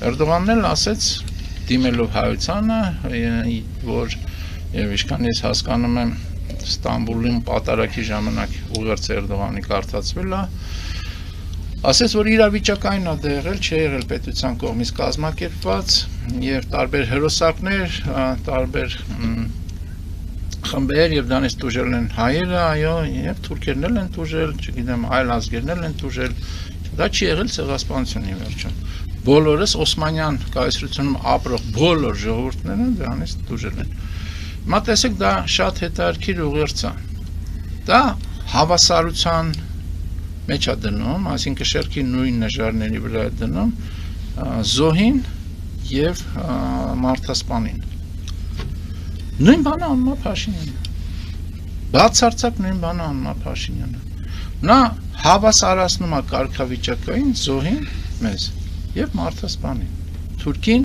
Էրդողանն էլ ասեց դիմելով հայությանը, որ եւ ինչքան ես հասկանում եմ Ստամբուլում պատարագի ժամանակ ուղերձ Էրդողանի կարդացվել է, ասեց, որ իրավիճակային է դա եղել, չի եղել պետության կողմից կազմակերպված եւ տարբեր հերոսակներ, տարբեր խմբեր եւ դրանից տուժել են հայերը, այո, եւ թուրքերն էլ են տուժել, չգիտեմ, այլ ազգերն են տուժել, դա չի եղել ցեղասպանությունի վերջում։ Բոլորս Օսմանյան կայսրությունում ապրող բոլոր ժողովուրդները դրանից տուժել են։ Հիմա տեսեք, դա շատ հետաքրքիր ուղերձ է։ Դա հավասարության մեջ է դնում, այսինքն շերքի նույն նժարների վրա է դնում զոհին եւ մարդասպանին։ Նույն բանը անում է Փաշինյանը։ Բացարձակ նույն բանը անում է Փաշինյանը։ Նա հավասարացնում է կարգավիճակային զոհին մեզ եւ մարդասպանին։ Թուրքին